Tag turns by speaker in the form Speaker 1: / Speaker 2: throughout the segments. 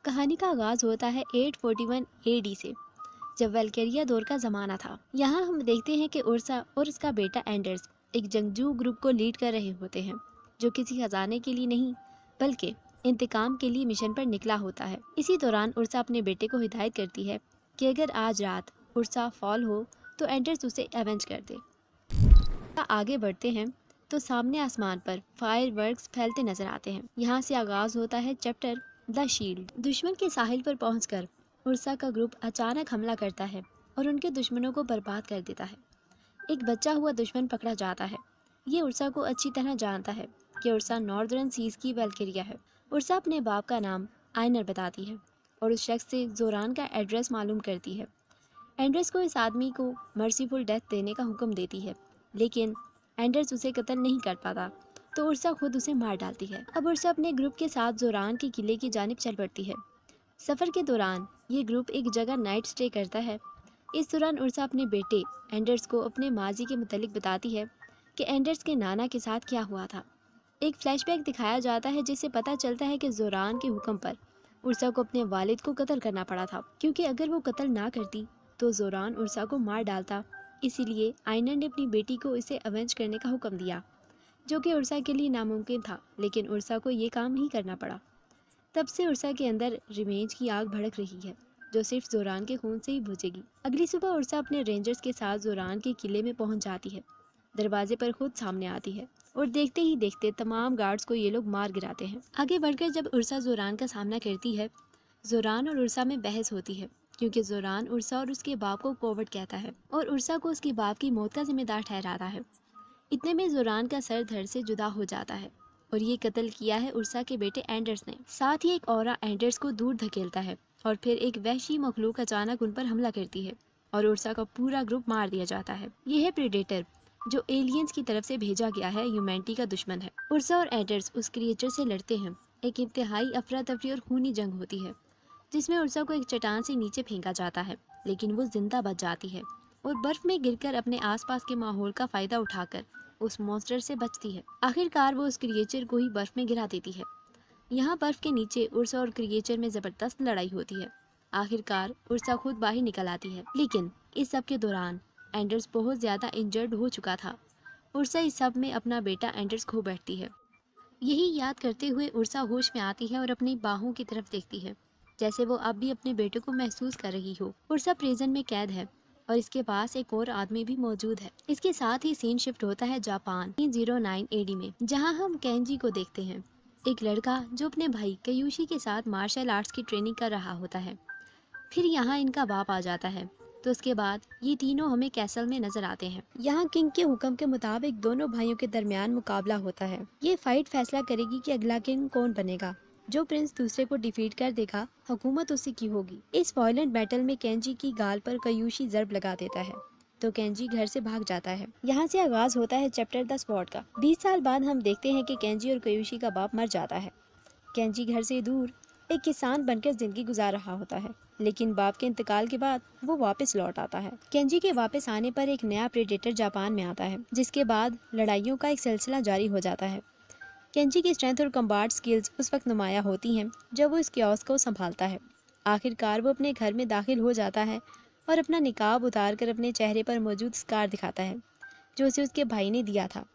Speaker 1: कहानी का आगाज होता है 841 एडी से, जब वैल्केरिया दौर का ज़माना था। यहाँ हम देखते हैं कि उर्सा और उसका बेटा एंडर्स एक जंगजू ग्रुप को लीड कर रहे होते हैं, जो किसी खजाने के लिए नहीं बल्कि इंतकाम के लिए मिशन पर निकला होता है। इसी दौरान उर्सा अपने बेटे को हिदायत करती है कि अगर आज रात उर्सा फॉल हो तो एंडर्स उसे एवेंज कर दे। आगे बढ़ते हैं तो सामने आसमान पर फायरवर्क्स फैलते नजर आते हैं। यहाँ से आगाज होता है चैप्टर द शील्ड। दुश्मन के साहिल पर पहुंचकर उर्सा का ग्रुप अचानक हमला करता है और उनके दुश्मनों को बर्बाद कर देता है। एक बचा हुआ दुश्मन पकड़ा जाता है। ये उर्सा को अच्छी तरह जानता है कि उर्सा नॉर्दर्न सीज की वैल्केरिया है। उर्सा अपने बाप का नाम आइनर बताती है और उस शख्स से जोरान का एड्रेस मालूम करती है। एंडर्स को इस आदमी को मर्सीफुल डेथ देने का हुक्म देती है, लेकिन एंडर्स उसे कत्ल नहीं कर पाता तो उर्सा खुद उसे मार डालती है। अब उर्सा अपने ग्रुप के साथ जोरान के किले की जानिब चल पड़ती है। सफ़र के दौरान ये ग्रुप एक जगह नाइट स्टे करता है। इस दौरान उर्सा अपने बेटे एंडर्स को अपने माजी के मुतालिक बताती है कि एंडर्स के नाना के साथ क्या हुआ था। एक फ्लैशबैक दिखाया जाता है जिससे पता चलता है कि जोरान के हुक्म पर उर्सा को अपने वालिद को कत्ल करना पड़ा था, क्योंकि अगर वो कत्ल ना करती तो जोरान उर्सा को मार डालता। इसीलिए आइनर ने अपनी बेटी को इसे अवेंज करने का हुक्म दिया, जो कि उर्सा के लिए नामुमकिन था, लेकिन उर्सा को ये काम ही करना पड़ा। तब से उर्सा के अंदर रिवेंज की आग भड़क रही है, जो सिर्फ जोरान के खून से ही बुझेगी। अगली सुबह उर्सा अपने रेंजर्स के साथ जोरान के किले में पहुंच जाती है। दरवाजे पर खुद सामने आती है और देखते ही देखते तमाम गार्ड्स को ये लोग मार गिराते हैं। आगे बढ़कर जब उर्सा जोरान का सामना करती है, जोरान और उर्सा में बहस होती है, क्योंकि जोरान उर्सा और उसके बाप को कोवर्ड कहता है और उर्सा को उसके बाप की मौत का जिम्मेदार ठहराता है। इतने में जोरान का सर धड़ से जुदा हो जाता है और ये कत्ल किया है उर्सा के बेटे एंडर्स ने। साथ ही एक औरा एंडर्स को दूर धकेलता है और फिर एक वहशी मखलूक अचानक उन पर हमला करती है और उर्सा का पूरा ग्रुप मार दिया जाता है। ये है प्रेडेटर, जो एलियंस की तरफ से भेजा गया है, ह्यूमैनिटी का दुश्मन है। उर्सा और एंडर्स उस क्रिएचर से लड़ते हैं। एक इंतहाई अफरा तफरी और खूनी जंग होती है, जिसमें उर्सा को एक चट्टान से नीचे फेंका जाता है, लेकिन वो जिंदा बच जाती है और बर्फ में गिरकर अपने आसपास के माहौल का फायदा उठाकर उस मॉन्स्टर से बचती है। आखिरकार वो उस क्रिएचर को ही बर्फ में गिरा देती है। यहाँ बर्फ के नीचे उर्सा और क्रिएचर में जबरदस्त लड़ाई होती है। आखिरकार उर्सा खुद बाहर निकल आती है, लेकिन इस सब के दौरान एंडर्स बहुत ज्यादा इंजर्ड हो चुका था। उर्सा इस सब में अपना बेटा एंडर्स खो बैठती है। यही याद करते हुए उर्सा होश में आती है और अपनी बाहों की तरफ देखती है, जैसे वो अब भी अपने बेटे को महसूस कर रही हो। उर्सा प्रिजन में कैद है और इसके पास एक और आदमी भी मौजूद है। इसके साथ ही सीन शिफ्ट होता है जापान 309 एडी में, जहां हम केंजी को देखते हैं, एक लड़का जो अपने भाई कयूशी के साथ मार्शल आर्ट्स की ट्रेनिंग कर रहा होता है। फिर यहाँ इनका बाप आ जाता है, तो उसके बाद ये तीनों हमें कैसल में नजर आते हैं। यहाँ किंग के हुक्म के मुताबिक दोनों भाइयों के दरमियान मुकाबला होता है। ये फाइट फैसला करेगी कि अगला किंग कौन बनेगा। जो प्रिंस दूसरे को डिफीट कर देगा, हुकूमत उसी की होगी। इस वायलेंट बैटल में केंजी की गाल पर कयूशी जर्ब लगा देता है, तो केंजी घर से भाग जाता है। यहाँ से आगाज होता है चैप्टर द स्पॉट का। 20 साल बाद हम देखते हैं कि केंजी और कयूशी का बाप मर जाता है। केंजी घर से दूर एक किसान बनकर जिंदगी गुजार रहा होता है, लेकिन बाप के इंतकाल के बाद वो वापस लौट आता है। केंजी के वापस आने पर एक नया प्रेडेटर जापान में आता है, जिसके बाद लड़ाइयों का एक सिलसिला जारी हो जाता है। केंजी की स्ट्रेंथ और कम्बाट स्किल्स उस वक्त नुमाया होती हैं जब वो इस क्योस को संभालता है। आखिरकार वो अपने घर में दाखिल हो जाता है और अपना निकाब उतार कर अपने चेहरे पर मौजूद स्कार दिखाता है, जो उसे उसके भाई ने दिया था।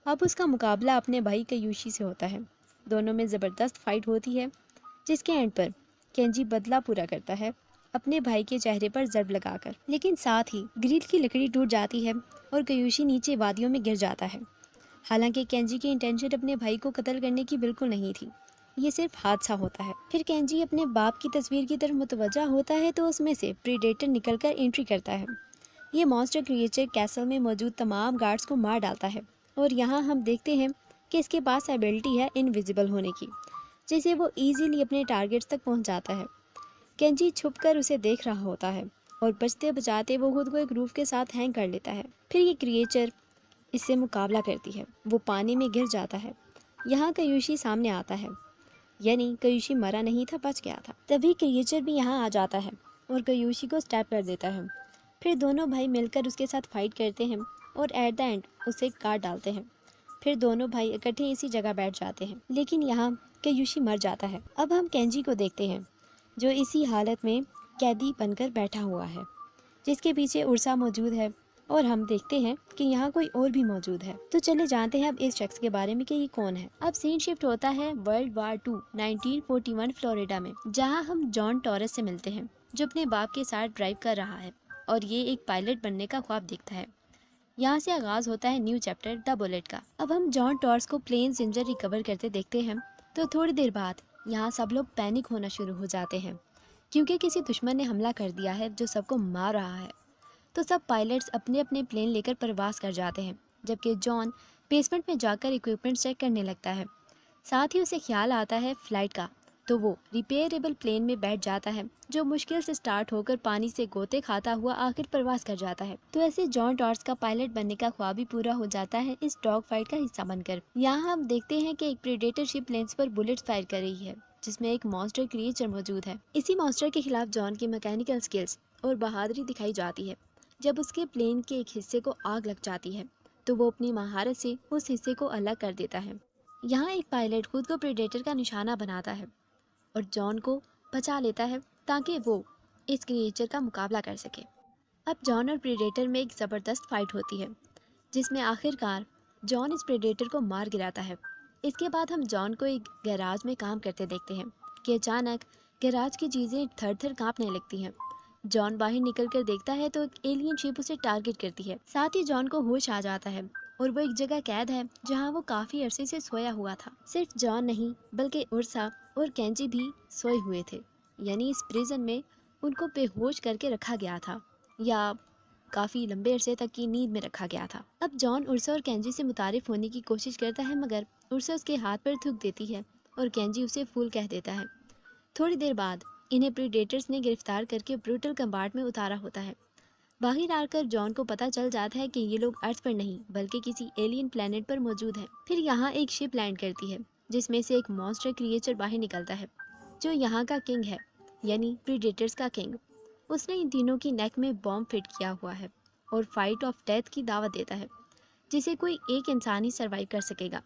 Speaker 1: अब उसका मुकाबला अपने भाई कयूशी से होता है। दोनों में ज़बरदस्त फाइट होती है, जिसके एंड पर केंजी बदला पूरा करता है अपने भाई के चेहरे पर जर्ब लगाकर। लेकिन साथ ही ग्रिल की लकड़ी टूट जाती है और कयूशी नीचे वादियों में गिर जाता है। हालांकि केंजी की इंटेंशन अपने भाई को कत्ल करने की बिल्कुल नहीं थी, ये सिर्फ हादसा होता है। फिर केंजी अपने बाप की तस्वीर की तरफ मुतवज्जा होता है तो उसमें से प्रीडेटर निकलकर एंट्री करता है। ये मॉन्स्टर क्रिएचर कैसल में मौजूद तमाम गार्ड्स को मार डालता है और यहाँ हम देखते हैं कि इसके पास एबिलिटी है इनविजिबल होने की, जिससे वो इजीली अपने टारगेट्स तक पहुँच जाता है। केंजी छुपकर उसे देख रहा होता है और बचते बचाते वो खुद को एक रूफ के साथ हैंग कर लेता है। फिर ये क्रिएचर इससे मुकाबला करती है, वो पानी में गिर जाता है। यहाँ कयूशी सामने आता है, यानी कयूशी मरा नहीं था, बच गया था। तभी क्रिएचर भी यहाँ आ जाता है और कयूशी को स्टैप कर देता है। फिर दोनों भाई मिलकर उसके साथ फाइट करते हैं और एट द एंड उसे काट डालते हैं। फिर दोनों भाई इकट्ठे इसी जगह बैठ जाते हैं, लेकिन यहाँ कयूशी मर जाता है। अब हम केंजी को देखते हैं, जो इसी हालत में कैदी बनकर बैठा हुआ है, जिसके पीछे उर्सा मौजूद है और हम देखते हैं कि यहाँ कोई और भी मौजूद है। तो चले जानते हैं अब इस शख्स के बारे में कि ये कौन है। अब सीन शिफ्ट होता है वर्ल्ड वार 2 1941 फ्लोरिडा में, जहाँ हम जॉन टॉरस से मिलते हैं, जो अपने बाप के साथ ड्राइव कर रहा है और ये एक पायलट बनने का ख्वाब देखता है। यहाँ से आगाज होता है न्यू चैप्टर द बुलेट का। अब हम जॉन टॉर्स को प्लेन्स इंजन रिकवर करते देखते हैं। तो थोड़ी देर बाद यहाँ सब लोग पैनिक होना शुरू हो जाते हैं, क्योंकि किसी दुश्मन ने हमला कर दिया है जो सबको मार रहा है। तो सब पायलट्स अपने अपने प्लेन लेकर परवास कर जाते हैं, जबकि जॉन बेसमेंट में जाकर इक्विपमेंट चेक करने लगता है। साथ ही उसे ख्याल आता है फ्लाइट का, तो वो रिपेयरेबल प्लेन में बैठ जाता है, जो मुश्किल से स्टार्ट होकर पानी से गोते खाता हुआ आखिर प्रवास कर जाता है। तो ऐसे जॉन टॉर्स का पायलट बनने का ख्वाब भी पूरा हो जाता है इस डॉग फाइट का हिस्सा बनकर। यहाँ हम देखते हैं कि एक प्रेडेटर शिप प्लेन्स पर बुलेट्स फायर कर रही है, जिसमें एक मॉन्स्टर क्रिएचर मौजूद है। इसी मॉन्स्टर के खिलाफ जॉन की मैकेनिकल स्किल्स और बहादुरी दिखाई जाती है। जब उसके प्लेन के एक हिस्से को आग लग जाती है, तो वो अपनी महारत से उस हिस्से को अलग कर देता है। यहाँ एक पायलट खुद को प्रेडेटर का निशाना बनाता है और जॉन को बचा लेता है, ताकि वो इस क्रिएचर का मुकाबला कर सके। अब जॉन और प्रेडेटर में एक ज़बरदस्त फाइट होती है, जिसमें आखिरकार जॉन इस प्रेडेटर को मार गिराता है। इसके बाद हम जॉन को एक गैराज में काम करते देखते हैं कि अचानक गैराज की चीज़ें थर थर काँपने लगती हैं। जॉन बाहर निकल कर देखता है तो एक एलियन शिप उसे टारगेट करती है। साथ ही जॉन को होश आ जाता है और वो एक जगह कैद है जहाँ वो काफ़ी अरसे से सोया हुआ था। सिर्फ जॉन नहीं, बल्कि उर्सा और केंजी भी सोए हुए थे, यानी इस प्रिजन में उनको बेहोश करके रखा गया था, या काफ़ी लंबे अरसे तक की नींद में रखा गया था। अब जॉन उर्सा और केंजी से मुतारिफ होने की कोशिश करता है, मगर उर्सा उसके हाथ पर थूक देती है और केंजी उसे फूल कह देता है। थोड़ी देर बाद इन्हें प्रीडेटर्स ने गिरफ्तार करके ब्रूटल कंपार्ट में उतारा होता है। बाहर आकर जॉन को पता चल जाता है कि ये लोग अर्थ पर नहीं, बल्कि किसी एलियन प्लेनेट पर मौजूद हैं। फिर यहाँ एक शिप लैंड करती है, जिसमें से एक मॉन्स्टर क्रिएचर बाहर निकलता है, जो यहाँ का किंग है, यानी प्रीडेटर्स का किंग। उसने इन तीनों की नेक में बॉम्ब फिट किया हुआ है और फाइट ऑफ डेथ की दावत देता है, जिसे कोई एक इंसान ही सर्वाइव कर सकेगा।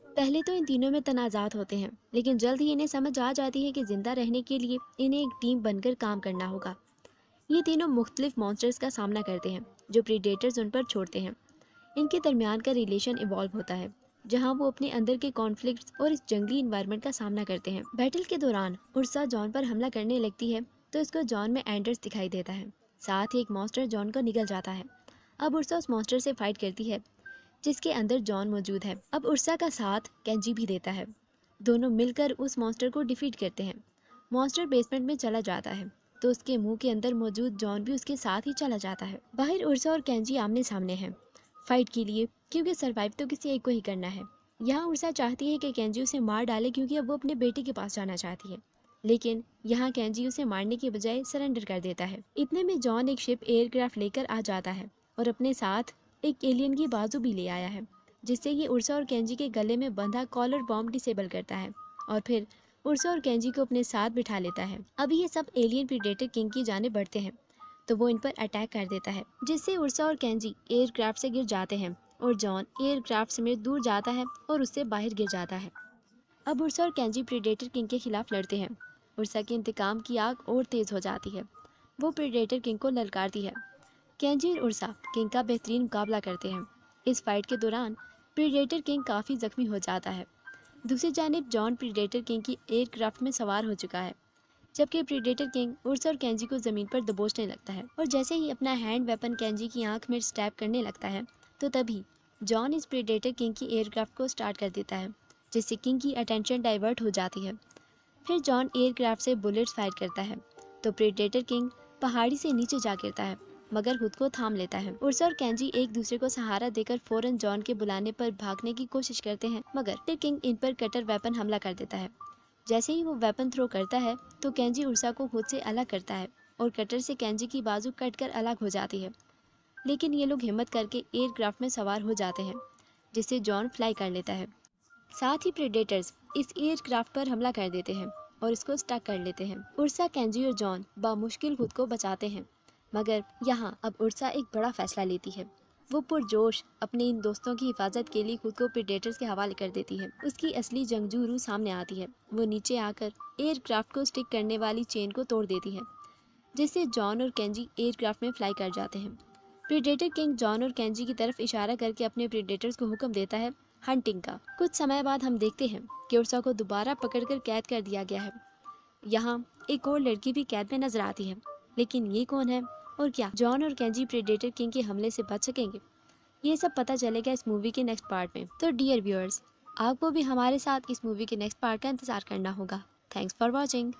Speaker 1: पहले तो इन तीनों में तनाज़ात होते हैं, लेकिन जल्द ही इन्हें समझ आ जाती है कि जिंदा रहने के लिए इन्हें एक टीम बनकर काम करना होगा। ये तीनों मुख्तलिफ मॉन्स्टर्स का सामना करते हैं, जो प्रीडेटर्स उन पर छोड़ते हैं। इनके दरमियान का रिलेशन इवॉल्व होता है, जहां वो अपने अंदर के कॉन्फ्लिक्ट्स और इस जंगली इन्वायरमेंट का सामना करते हैं। बैटल के दौरान उर्सा जॉन पर हमला करने लगती है, तो इसको जॉन में एंडर्स दिखाई देता है। साथ ही एक मॉन्स्टर जॉन को निगल जाता है। अब उर्सा उस मॉन्स्टर से फाइट करती है, जिसके अंदर जॉन मौजूद है। अब उर्सा का साथ केंजी भी देता है। दोनों मिलकर उस मॉन्स्टर को डिफीट करते हैं। मॉन्स्टर बेसमेंट में चला जाता है, तो उसके मुंह के अंदर मौजूद जॉन भी उसके साथ ही चला जाता है। बाहर उर्सा और केंजी आमने सामने हैं फाइट के लिए, क्योंकि सरवाइव तो किसी एक को ही करना है। यहाँ उर्सा चाहती है कि केंजी उसे मार डाले, क्योंकि अब वो अपने बेटे के पास जाना चाहती है, लेकिन यहाँ केंजी उसे मारने के बजाय सरेंडर कर देता है। इतने में जॉन एक शिप एयरक्राफ्ट लेकर आ जाता है और अपने साथ एक एलियन की बाजू भी ले आया है, जिससे ये उर्सा और केंजी के गले में बंधा कॉलर बॉम्ब डिसेबल करता है और फिर उर्सा और केंजी को अपने साथ बिठा लेता है। अभी ये सब एलियन प्रीडेटर किंग की जाने बढ़ते हैं, तो वो इन पर अटैक कर देता है, जिससे उर्सा और केंजी एयरक्राफ्ट से गिर जाते हैं और जॉन एयरक्राफ्ट समेत दूर जाता है और उससे बाहर गिर जाता है। अब उर्सा और केंजी प्रीडेटर किंग के खिलाफ लड़ते हैं। उर्सा के इंतकाम की आग और तेज हो जाती है। वो प्रीडेटर किंग को ललकारती है। केंजी और उर्सा किंग का बेहतरीन मुकाबला करते हैं। इस फाइट के दौरान प्रीडेटर किंग काफ़ी जख्मी हो जाता है। दूसरी जानिब जॉन प्रीडेटर किंग की एयरक्राफ्ट में सवार हो चुका है, जबकि प्रीडेटर किंग उर्सा और केंजी को ज़मीन पर दबोचने लगता है और जैसे ही अपना हैंड वेपन केंजी की आंख में स्टैब करने लगता है, तो तभी जॉन इस प्रीडेटर किंग की एयरक्राफ्ट को स्टार्ट कर देता है, जिससे किंग की अटेंशन डाइवर्ट हो जाती है। फिर जॉन एयरक्राफ्ट से बुलेट्स फायर करता है, तो प्रीडेटर किंग पहाड़ी से नीचे जा गिरता है, मगर खुद को थाम लेता है। उर्सा और केंजी एक दूसरे को सहारा देकर फौरन जॉन के बुलाने पर भागने की कोशिश करते हैं, मगर फिर किंग इन पर कटर वेपन हमला कर देता है। जैसे ही वो वेपन थ्रो करता है, तो केंजी उर्सा को खुद से अलग करता है और कटर से केंजी की बाजू कट कर अलग हो जाती है। लेकिन ये लोग हिम्मत करके एयरक्राफ्ट में सवार हो जाते हैं, जिससे जॉन फ्लाई कर लेता है। साथ ही प्रेडेटर्स इस एयरक्राफ्ट पर हमला कर देते हैं और इसको स्टक कर लेते हैं। उर्सा, केंजी और जॉन बामुश्किल खुद को बचाते हैं, मगर यहाँ अब उर्सा एक बड़ा फैसला लेती है। वो पुरजोश अपने इन दोस्तों की हिफाजत के लिए खुद को प्रेडेटर्स के हवाले कर देती है। उसकी असली जंगजू रूह सामने आती है। वो नीचे आकर एयरक्राफ्ट को स्टिक करने वाली चेन को तोड़ देती है, जिससे जॉन और केंजी एयरक्राफ्ट में फ्लाई कर जाते हैं। प्रेडेटर किंग जॉन और केंजी की तरफ इशारा करके अपने प्रेडेटर्स को हुक्म देता है हंटिंग का। कुछ समय बाद हम देखते हैं कि उर्सा को दोबारा पकड़कर कैद कर दिया गया है। यहाँ एक और लड़की भी कैद में नजर आती है, लेकिन ये कौन है और क्या जॉन और केंजी प्रेडेटर किंग के हमले से बच सकेंगे, ये सब पता चलेगा इस मूवी के नेक्स्ट पार्ट में। तो डियर व्यूअर्स, आपको भी हमारे साथ इस मूवी के नेक्स्ट पार्ट का इंतजार करना होगा। Thanks for watching.